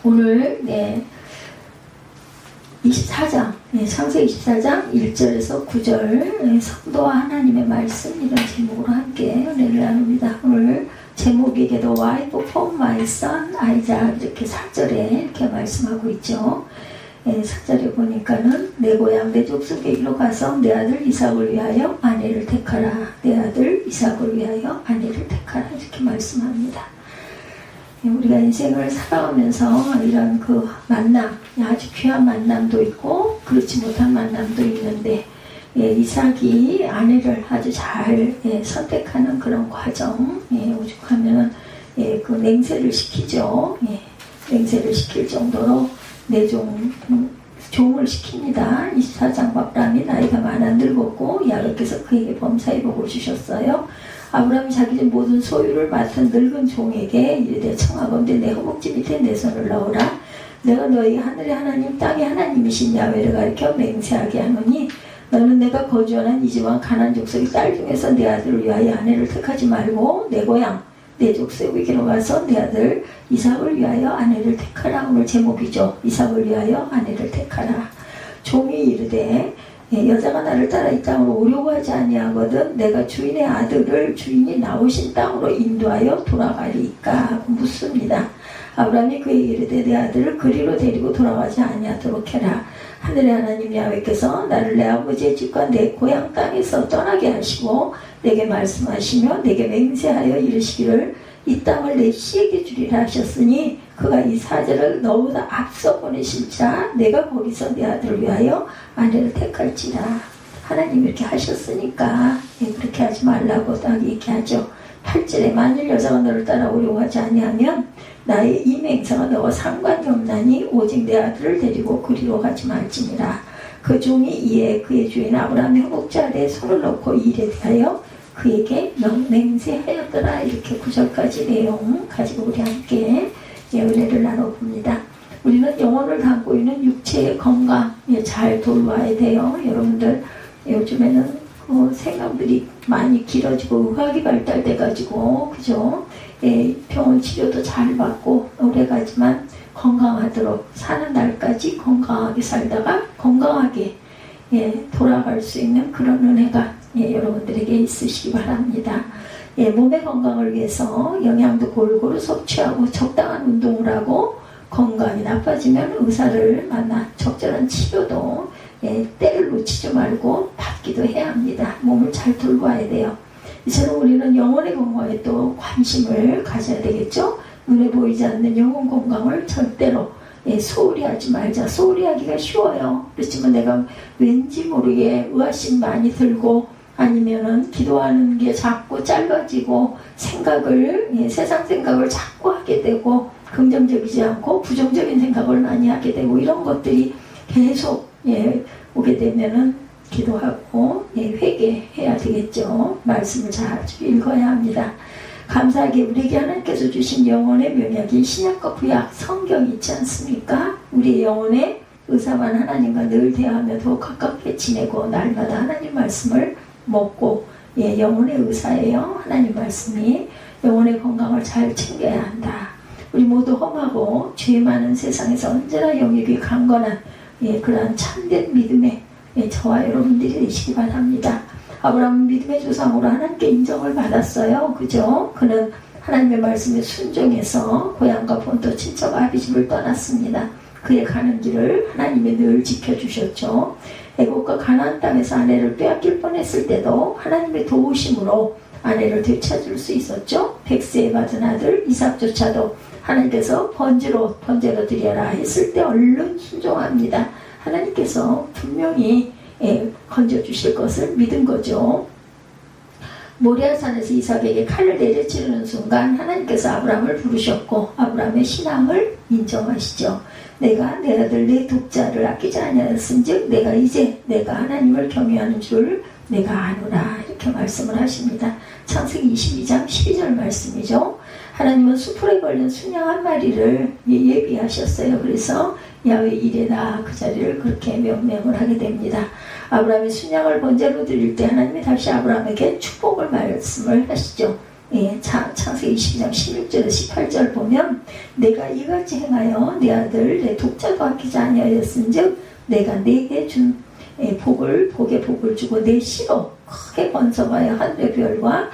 오늘 24장, 창세기 24장 1절에서 9절 성도와 하나님의 말씀 이런 제목으로 함께 은혜를 나눕니다. 오늘 제목이 The wife for my son Isaac 이렇게 4절에 이렇게 말씀하고 있죠. 4절에 보니까는 내 고향 내 족속에 일로 가서 내 아들 이삭을 위하여 아내를 택하라. 내 아들 이삭을 위하여 아내를 택하라 이렇게 말씀합니다. 우리가 인생을 살아가면서 이런 그 만남, 아주 귀한 만남도 있고 그렇지 못한 만남도 있는데 이삭이 아내를 아주 잘 선택하는 그런 과정, 오죽하면 그 맹세를 시키죠. 맹세를 시킬 정도로 종을 시킵니다. 24장 아브라함이 나이가 많아 늙었고 야곱께서 그에게 범사에 복을 주셨어요. 아브라함이 자기 집 모든 소유를 맡은 늙은 종에게 이르되 청하건대 내 허벅지 밑에 내 손을 넣으라. 내가 너희 하늘의 하나님 땅의 하나님이신 야훼를 가리켜 맹세하게 하노니 너는 내가 거주하는 이 집안 가나안 족속의 딸 중에서 내 아들을 위하여 아내를 택하지 말고 내 고향 내 족속에게로 가서 내 아들 이삭을 위하여 아내를 택하라. 오늘 제목이죠. 이삭을 위하여 아내를 택하라. 종이 이르되 여자가 나를 따라 이 땅으로 오려고 하지 아니하거든 내가 주인의 아들을 주인이 나오신 땅으로 인도하여 돌아가리까 하고 묻습니다. 아브라함이 그에게 이르되 내 아들을 그리로 데리고 돌아가지 아니하도록 해라. 하늘의 하나님 야훼께서 나를 내 아버지의 집과 내 고향 땅에서 떠나게 하시고 내게 말씀하시며 내게 맹세하여 이르시기를 이 땅을 내 씨에게 주리라 하셨으니 그가 이 사절을 너보다 앞서 보내실지라 내가 거기서 내 아들을 위하여 아내를 택할지라. 하나님이 이렇게 하셨으니까 그렇게 하지 말라고 딱 얘기하죠. 8절에 만일 여자가 너를 따라오려고 하지 아니하면 나의 이 맹세가 너와 상관이 없나니 오직 내 아들을 데리고 그리로 가지 말지니라. 그 종이 이에 그의 주인 아브라함의 허벅지 아래에 손을 넣고 이 일에 대하여 그에게 맹세하였더라. 이렇게 9절까지 내용 가지고 우리 함께 은혜를 나눠봅니다. 우리는 영혼을 담고 있는 육체의 건강 잘 돌봐야 돼요. 여러분들 요즘에는 그 생각들이 많이 길어지고 의학이 발달돼가지고 그죠? 병원 치료도 잘 받고 오래가지만 건강하도록 사는 날까지 건강하게 살다가 건강하게 돌아갈 수 있는 그런 은혜가 여러분들에게 있으시기 바랍니다. 몸의 건강을 위해서 영양도 골고루 섭취하고 적당한 운동을 하고 건강이 나빠지면 의사를 만나 적절한 치료도 때를 놓치지 말고 받기도 해야 합니다. 몸을 잘 돌봐야 돼요. 이처럼 우리는 영혼의 건강에 또 관심을 가져야 되겠죠. 눈에 보이지 않는 영혼 건강을 절대로 소홀히 하지 말자. 소홀히 하기가 쉬워요. 그렇지만 내가 왠지 모르게 의아심 많이 들고 아니면은 기도하는 게 자꾸 짧아지고 세상 생각을 자꾸 하게 되고 긍정적이지 않고 부정적인 생각을 많이 하게 되고 이런 것들이 계속 오게 되면은 기도하고 회개해야 되겠죠. 말씀을 잘 읽어야 합니다. 감사하게 우리에게 하나님께서 주신 영혼의 면역이 신약과 구약 성경이 있지 않습니까? 우리의 영혼의 의사만 하나님과 늘 대화하며 더 가깝게 지내고 날마다 하나님 말씀을 먹고 영혼의 의사예요. 하나님 말씀이 영혼의 건강을 잘 챙겨야 한다. 우리 모두 험하고 죄 많은 세상에서 언제나 영역이 강건한 그러한 참된 믿음의 저와 여러분들이 되시기 바랍니다. 아브라함은 믿음의 조상으로 하나님께 인정을 받았어요. 그죠? 그는 하나님의 말씀에 순종해서 고향과 본토 친척 아비집을 떠났습니다. 그의 가는 길을 하나님이 늘 지켜주셨죠. 애국과 가나안 땅에서 아내를 빼앗길 뻔했을 때도 하나님의 도우심으로 아내를 되찾을 수 있었죠. 백세에 받은 아들 이삭조차도 하나님께서 번제로 드려라 했을 때 얼른 순종합니다. 하나님께서 분명히 건져주실 것을 믿은 거죠. 모리아산에서 이삭에게 칼을 내려치르는 순간 하나님께서 아브라함을 부르셨고 아브라함의 신앙을 인정하시죠. 내가 내 아들 내 독자를 아끼지 아니하였은즉 내가 이제 내가 하나님을 경외하는 줄 내가 아노라 이렇게 말씀을 하십니다. 창세기 22장 12절 말씀이죠. 하나님은 수풀에 걸린 순양 한 마리를 예비하셨어요. 그래서 야훼 이레다 그 자리를 그렇게 명명을 하게 됩니다. 아브라함이 순양을 번제로 드릴 때 하나님이 다시 아브라함에게 축복을 말씀을 하시죠. 창세기 22장 16절에서 18절 보면 내가 이같이 행하여 내 아들 내 독자도 아끼지 아니하였은즉 내가 네게 준 복에 복을 주고 내 씨로 크게 번성하여 하늘의 별과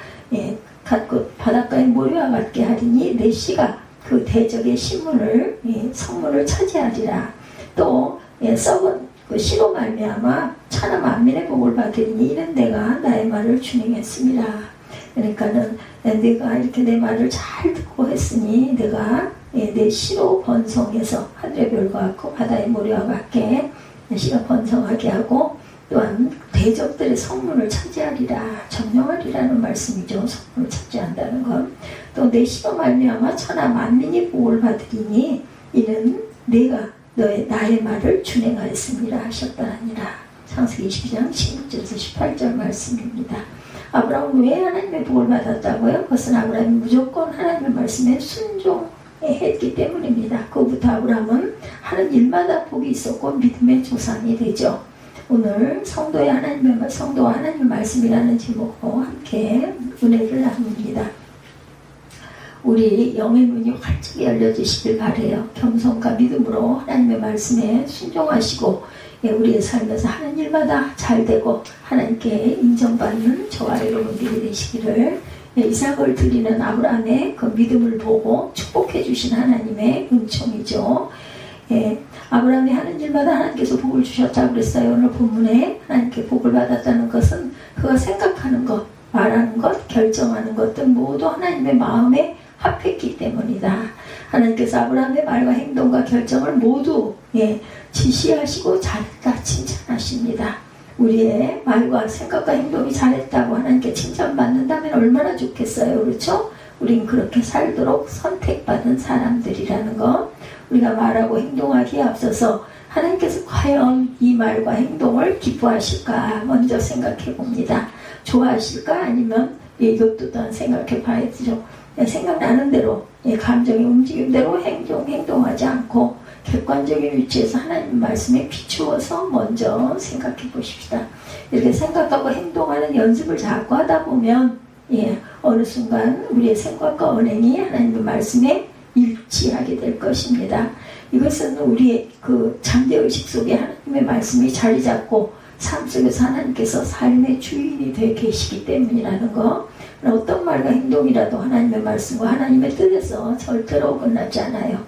갓꽃 바닷가의 모래와 같게 하리니 내 씨가 그 대적의 성문을 차지하리라. 또 썩은 그 씨로 말미암아 천하 만민의 복을 받으리니 이는 내가 나의 말을 준행했습니다. 그러니까는 내가 이렇게 내 말을 잘 듣고 했으니 내가 내 씨로 번성해서 하늘의 별과 같고 바다의 모래와 같게 씨가 번성하게 하고 또한 대적들의 성문을 차지하리라. 점령하리라는 말씀이죠. 성문을 차지한다는 것. 또 내 씨로 말미암아 천하 만민이 복을 받으리니 이는 내가 나의 말을 준행하였습니다 하셨다니라. 창세기 22장 16절에서 18절 말씀입니다. 아브라함은 왜 하나님의 복을 받았다고요? 그것은 아브라함이 무조건 하나님의 말씀에 순종했기 때문입니다. 그부터 아브라함은 하는 일마다 복이 있었고 믿음의 조상이 되죠. 오늘 성도와 하나님의 말씀이라는 제목으로 함께 은혜를 나눕니다. 우리 영의 문이 활짝 열려주시길 바라요. 겸손과 믿음으로 하나님의 말씀에 순종하시고 우리의 삶에서 하는 일마다 잘되고 하나님께 인정받는 저와 여러분들이 되시기를, 이삭을 드리는 아브라함의 그 믿음을 보고 축복해 주신 하나님의 은총이죠. 아브라함이 하는 일마다 하나님께서 복을 주셨다고 그랬어요. 오늘 본문에 하나님께 복을 받았다는 것은 그가 생각하는 것, 말하는 것, 결정하는 것들 모두 하나님의 마음에 합했기 때문이다. 하나님께서 아브라함의 말과 행동과 결정을 모두 지시하시고 잘했다 칭찬하십니다. 우리의 말과 생각과 행동이 잘했다고 하나님께 칭찬받는다면 얼마나 좋겠어요. 그렇죠? 우린 그렇게 살도록 선택받은 사람들이라는 것. 우리가 말하고 행동하기에 앞서서 하나님께서 과연 이 말과 행동을 기뻐하실까 먼저 생각해 봅니다. 좋아하실까? 아니면 이것도 또한 생각해 봐야죠. 생각나는 대로 감정의 움직임대로 행동하지 않고 객관적인 위치에서 하나님 말씀에 비추어서 먼저 생각해 보십시다. 이렇게 생각하고 행동하는 연습을 자꾸 하다 보면 어느 순간 우리의 생각과 언행이 하나님의 말씀에 일치하게 될 것입니다. 이것은 우리의 그 잠재의식 속에 하나님의 말씀이 자리 잡고 삶 속에서 하나님께서 삶의 주인이 되어 계시기 때문이라는 것. 어떤 말과 행동이라도 하나님의 말씀과 하나님의 뜻에서 절대로 끝나지 않아요.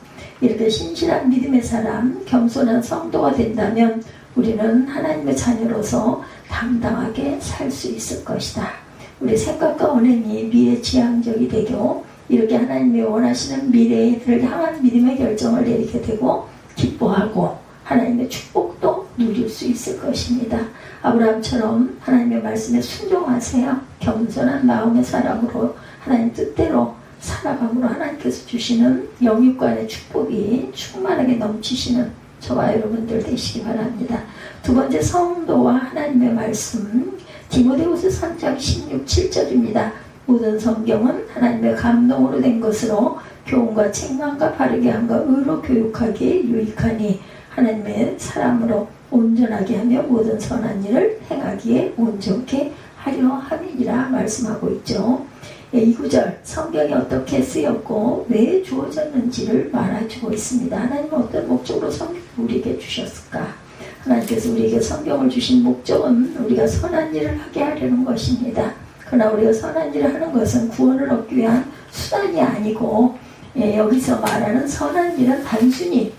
이렇게 신실한 믿음의 사람, 겸손한 성도가 된다면 우리는 하나님의 자녀로서 당당하게 살 수 있을 것이다. 우리 생각과 언행이 미래지향적이 되고 이렇게 하나님이 원하시는 미래를 향한 믿음의 결정을 내리게 되고 기뻐하고 하나님의 축복도 누릴 수 있을 것입니다. 아브라함처럼 하나님의 말씀에 순종하세요. 겸손한 마음의 사람으로 하나님 뜻대로 살아감으로 하나님께서 주시는 영육간의 축복이 충만하게 넘치시는 저와 여러분들 되시기 바랍니다. 두 번째, 성도와 하나님의 말씀. 디모데후서 3장 16, 7절입니다. 모든 성경은 하나님의 감동으로 된 것으로 교훈과 책망과 바르게 함과 의로 교육하기에 유익하니 하나님의 사람으로 온전하게 하며 모든 선한 일을 행하기에 온전케 하려 함이니라 말씀하고 있죠. 이 구절 성경이 어떻게 쓰였고 왜 주어졌는지를 말해주고 있습니다. 하나님은 어떤 목적으로 성경을 우리에게 주셨을까? 하나님께서 우리에게 성경을 주신 목적은 우리가 선한 일을 하게 하려는 것입니다. 그러나 우리가 선한 일을 하는 것은 구원을 얻기 위한 수단이 아니고 여기서 말하는 선한 일은 단순히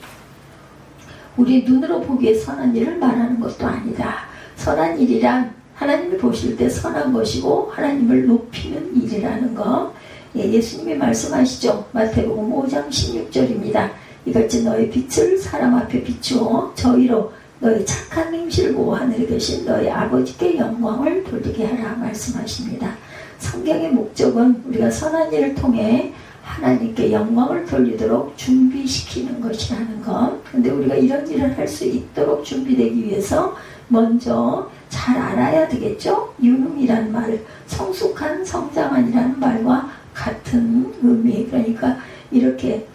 우리 눈으로 보기에 선한 일을 말하는 것도 아니다. 선한 일이란 하나님이 보실 때 선한 것이고 하나님을 높이는 일이라는 것. 예수님이 말씀하시죠. 마태복음 5장 16절입니다. 이같이 너의 빛을 사람 앞에 비추어 저희로 너의 착한 행실을 보고 하늘에 계신 너의 아버지께 영광을 돌리게 하라 말씀하십니다. 성경의 목적은 우리가 선한 일을 통해 하나님께 영광을 돌리도록 준비시키는 것이라는 것. 근데 우리가 이런 일을 할 수 있도록 준비되기 위해서 먼저 잘 알아야 되겠죠? 유능이라는 말, 성숙한, 성장한이라는 말과 같은 의미. 그러니까 이렇게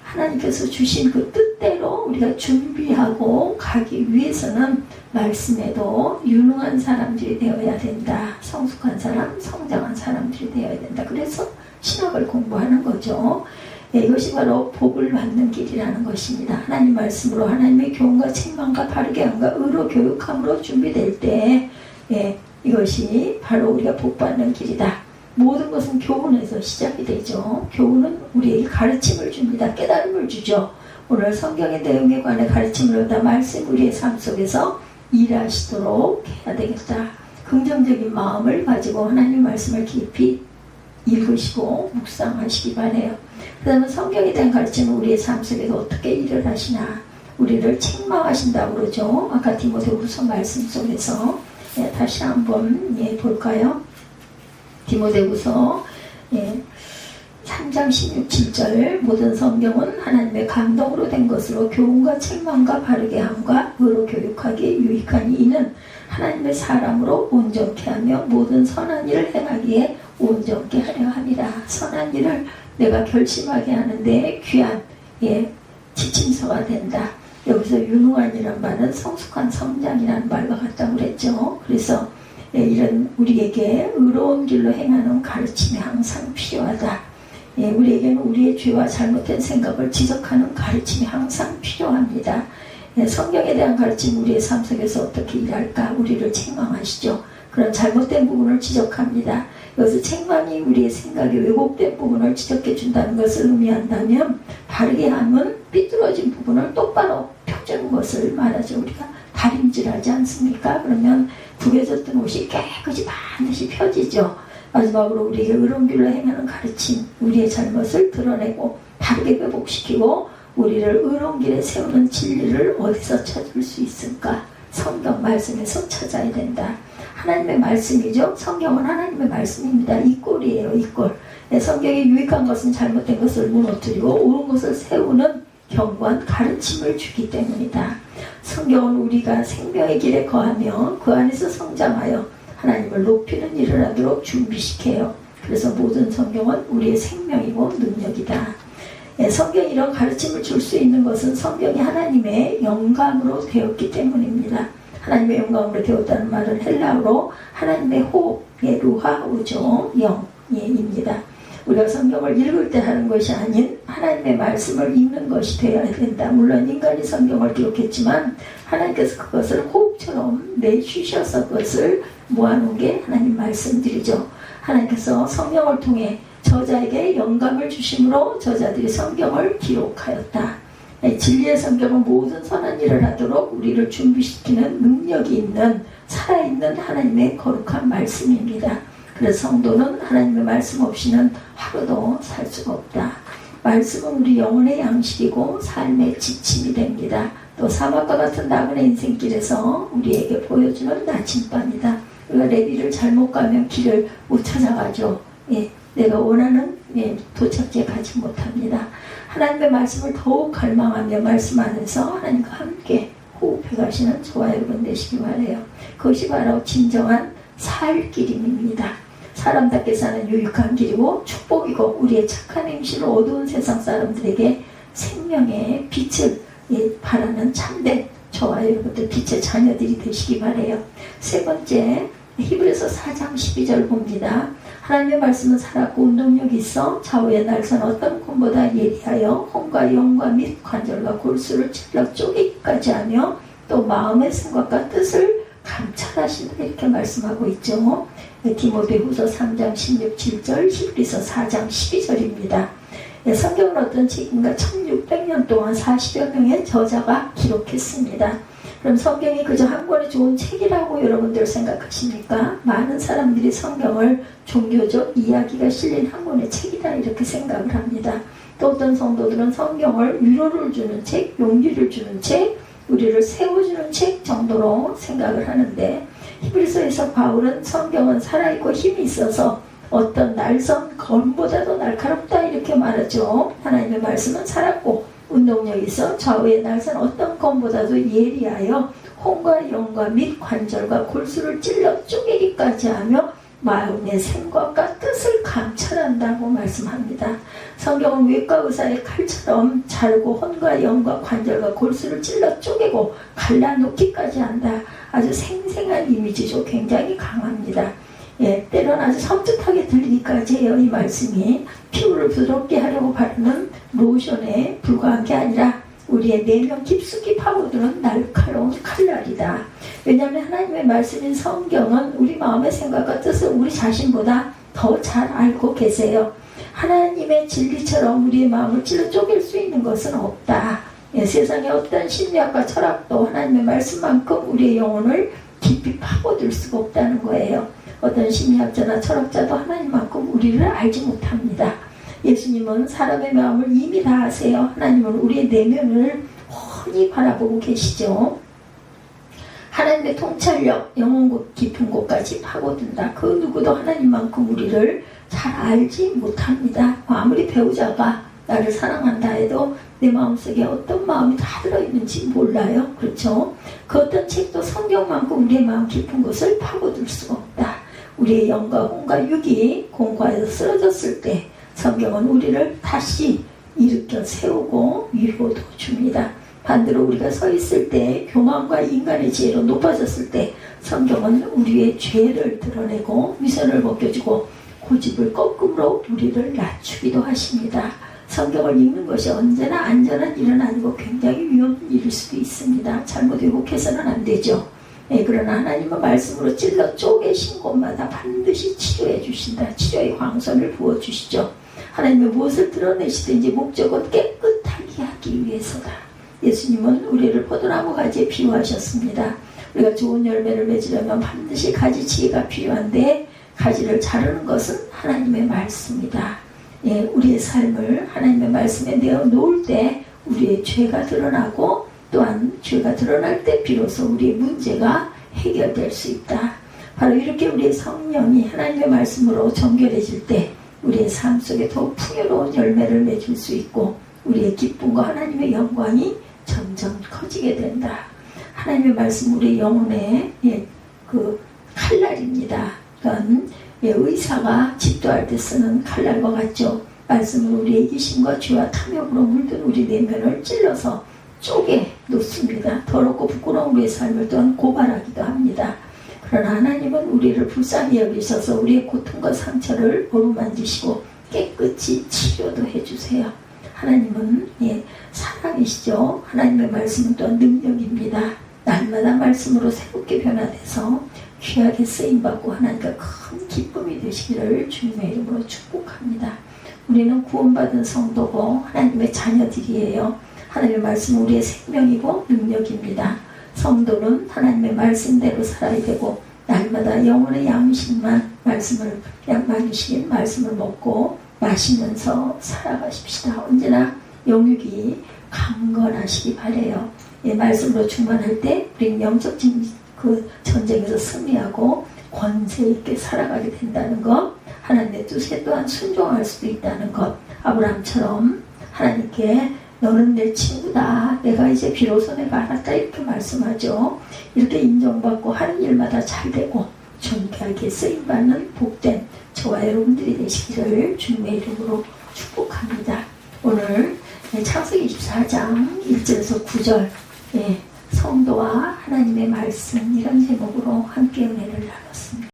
하나님께서 주신 그 뜻대로 우리가 준비하고 가기 위해서는 말씀에도 유능한 사람들이 되어야 된다. 성숙한 사람, 성장한 사람들이 되어야 된다. 그래서 신학을 공부하는 거죠. 이것이 바로 복을 받는 길이라는 것입니다. 하나님 말씀으로 하나님의 교훈과 책망과 바르게 함과 의로 교육함으로 준비될 때 이것이 바로 우리가 복 받는 길이다. 모든 것은 교훈에서 시작이 되죠. 교훈은 우리에게 가르침을 줍니다. 깨달음을 주죠. 오늘 성경의 내용에 관해 가르침을 얻다 말씀 우리의 삶 속에서 일하시도록 해야 되겠다. 긍정적인 마음을 가지고 하나님 말씀을 깊이 읽으시고 묵상하시기 바라요. 그 다음에 성경에 대한 가르침은 우리의 삶 속에서 어떻게 일을 하시나, 우리를 책망하신다고 그러죠. 아까 디모데후서 말씀 속에서 다시 한번 볼까요? 디모데후서 3장 16, 7절 모든 성경은 하나님의 감동으로 된 것으로 교훈과 책망과 바르게 함과 의로 교육하기에 유익하니 이는 하나님의 사람으로 온전케 하며 모든 선한 일을 행하기에 온전케 하려 함이라. 선한 일을 내가 결심하게 하는데 귀한 지침서가 된다. 여기서 유능한이란 말은 성숙한 성장이라는 말과 같다고 그랬죠. 그래서 이런 우리에게 의로운 길로 행하는 가르침이 항상 필요하다. 우리에게는 우리의 죄와 잘못된 생각을 지적하는 가르침이 항상 필요합니다. 성경에 대한 가르침 우리의 삶 속에서 어떻게 일할까? 우리를 책망하시죠. 그런 잘못된 부분을 지적합니다. 여기서 책망이 우리의 생각이 왜곡된 부분을 지적해 준다는 것을 의미한다면 바르게 하면 삐뚤어진 부분을 똑바로 펴주는 것을 말하죠. 우리가 다림질하지 않습니까? 그러면 구겨졌던 옷이 깨끗이 반드시 펴지죠. 마지막으로 우리에게 의로운 길로 행하는 가르침, 우리의 잘못을 드러내고 바르게 회복시키고 우리를 의로운 길에 세우는 진리를 어디서 찾을 수 있을까? 성경 말씀에서 찾아야 된다. 하나님의 말씀이죠. 성경은 하나님의 말씀입니다. 이 꼴이에요. 이 꼴. 성경에 유익한 것은 잘못된 것을 무너뜨리고 옳은 것을 세우는 견고한 가르침을 주기 때문이다. 성경은 우리가 생명의 길에 거하며 그 안에서 성장하여 하나님을 높이는 일을 하도록 준비시켜요. 그래서 모든 성경은 우리의 생명이고 능력이다. 성경이 이런 가르침을 줄 수 있는 것은 성경이 하나님의 영감으로 되었기 때문입니다. 하나님의 영감으로 되었다는 말은 헬라어로 하나님의 호흡, 루하우죠. 영입니다. 우리가 성경을 읽을 때 하는 것이 아닌 하나님의 말씀을 읽는 것이 되어야 된다. 물론 인간이 성경을 기록했지만 하나님께서 그것을 호흡처럼 내쉬셔서 그것을 모아놓은 게 하나님 말씀들이죠. 하나님께서 성경을 통해 저자에게 영감을 주심으로 저자들이 성경을 기록하였다. 진리의 성경은 모든 선한 일을 하도록 우리를 준비시키는 능력이 있는 살아있는 하나님의 거룩한 말씀입니다. 그래서 성도는 하나님의 말씀 없이는 하루도 살 수가 없다. 말씀은 우리 영혼의 양식이고 삶의 지침이 됩니다. 또 사막과 같은 나그네 인생길에서 우리에게 보여주는 나침반이다. 우리가 레비를 잘못 가면 길을 못 찾아가죠. 내가 원하는 도착지에 가지 못합니다. 하나님의 말씀을 더욱 갈망하며 말씀 안에서 하나님과 함께 호흡해 가시는 저와 여러분 되시기 바라요. 그것이 바로 진정한 살 길임입니다. 사람답게 사는 유익한 길이고 축복이고 우리의 착한 행실을 어두운 세상 사람들에게 생명의 빛을 바라는 참된 저와 여러분들 빛의 자녀들이 되시기 바라요. 세 번째, 히브리서 4장 12절 봅니다. 하나님의 말씀은 살았고 운동력이 있어 좌우의 날선 어떤 곰보다 예리하여 혼과 영과 및 관절과 골수를 찔러 쪼개기까지 하며 또 마음의 생각과 뜻을 감찰하신다 이렇게 말씀하고 있죠. 디모데후서 3장 16, 7절, 히브리서 4장 12절입니다. 성경은 어떤 책인가 1600년 동안 40여 명의 저자가 기록했습니다. 그럼 성경이 그저 한 권의 좋은 책이라고 여러분들 생각하십니까? 많은 사람들이 성경을 종교적 이야기가 실린 한 권의 책이다 이렇게 생각을 합니다. 또 어떤 성도들은 성경을 위로를 주는 책, 용기를 주는 책, 우리를 세워주는 책 정도로 생각을 하는데 히브리서에서 바울은 성경은 살아있고 힘이 있어서 어떤 날선 검보다도 날카롭다 이렇게 말하죠. 하나님의 말씀은 살았고 운동력이 있어 좌우의 날선 어떤 검보다도 예리하여 혼과 영과 및 관절과 골수를 찔러 쪼개기까지 하며 마음의 생각과 뜻을 감찰한다고 말씀합니다. 성경은 외과 의사의 칼처럼 잘고 혼과 영과 관절과 골수를 찔러 쪼개고 갈라놓기까지 한다. 아주 생생한 이미지죠. 굉장히 강합니다. 예, 때로는 아주 섬뜩하게 들리기까지 해요. 이 말씀이 피부를 부드럽게 하려고 바르는 로션에 불과한 게 아니라 우리의 내면 깊숙이 파고드는 날카로운 칼날이다. 왜냐하면 하나님의 말씀인 성경은 우리 마음의 생각과 뜻을 우리 자신보다 더 잘 알고 계세요. 하나님의 진리처럼 우리의 마음을 찔러 쪼갤 수 있는 것은 없다. 예, 세상의 어떤 심리학과 철학도 하나님의 말씀만큼 우리의 영혼을 깊이 파고들 수가 없다는 거예요. 어떤 심리학자나 철학자도 하나님만큼 우리를 알지 못합니다. 예수님은 사람의 마음을 이미 다 아세요. 하나님은 우리의 내면을 훤히 바라보고 계시죠. 하나님의 통찰력, 영혼 깊은 곳까지 파고든다. 그 누구도 하나님만큼 우리를 잘 알지 못합니다. 아무리 배우자가 나를 사랑한다 해도 내 마음속에 어떤 마음이 다 들어있는지 몰라요. 그렇죠? 그 어떤 책도 성경만큼 우리의 마음 깊은 곳을 파고들 수가 없다. 우리의 영과 혼과 육이 공과에서 쓰러졌을 때 성경은 우리를 다시 일으켜 세우고 위로도 줍니다. 반대로 우리가 서 있을 때 교만과 인간의 지혜로 높아졌을 때 성경은 우리의 죄를 드러내고 위선을 벗겨주고 고집을 꺾음으로 우리를 낮추기도 하십니다. 성경을 읽는 것이 언제나 안전한 일은 아니고 굉장히 위험한 일일 수도 있습니다. 잘못 왜곡해서는 안 되죠. 예, 그러나 하나님은 말씀으로 찔러 쪼개신 곳마다 반드시 치료해 주신다. 치료의 광선을 부어주시죠. 하나님의 무엇을 드러내시든지 목적은 깨끗하게 하기 위해서다. 예수님은 우리를 포도나무 가지에 비유하셨습니다. 우리가 좋은 열매를 맺으려면 반드시 가지치기가 필요한데 가지를 자르는 것은 하나님의 말씀이다. 예, 우리의 삶을 하나님의 말씀에 내어 놓을 때 우리의 죄가 드러나고 또한 죄가 드러날 때 비로소 우리의 문제가 해결될 수 있다. 바로 이렇게 우리의 성령이 하나님의 말씀으로 정결해질 때 우리의 삶 속에 더욱 풍요로운 열매를 맺을 수 있고 우리의 기쁨과 하나님의 영광이 점점 커지게 된다. 하나님의 말씀 우리의 영혼의 그 칼날입니다. 그건 의사가 집도할 때 쓰는 칼날과 같죠. 말씀은 우리의 이기심과 죄와 탐욕으로 물든 우리 내면을 찔러서 쪼개 놓습니다. 더럽고 부끄러운 우리의 삶을 또한 고발하기도 합니다. 그러나 하나님은 우리를 불쌍히 여기셔서 우리의 고통과 상처를 어루만지시고 깨끗이 치료도 해주세요. 하나님은 사랑이시죠. 하나님의 말씀은 또한 능력입니다. 날마다 말씀으로 새롭게 변화돼서 귀하게 쓰임받고 하나님과 큰 기쁨이 되시기를 주님의 이름으로 축복합니다. 우리는 구원받은 성도고 하나님의 자녀들이에요. 하나님의 말씀은 우리의 생명이고 능력입니다. 성도는 하나님의 말씀대로 살아야 되고 날마다 영혼의 양식만 말씀을 양식인 말씀을 먹고 마시면서 살아가십시다. 언제나 영육이 강건하시기 바래요. 말씀으로 충만할 때 우리는 영적 그 전쟁에서 승리하고 권세 있게 살아가게 된다는 것, 하나님의 뜻에 또한 순종할 수도 있다는 것, 아브라함처럼 하나님께 너는 내 친구다. 내가 이제 비로소 내가 알았다. 이렇게 말씀하죠. 이렇게 인정받고 하는 일마다 잘되고 존귀하게 쓰임받는 복된 저와 여러분들이 되시기를 주님의 이름으로 축복합니다. 오늘 창세기 24장 1절에서 9절 성도와 하나님의 말씀 이런 제목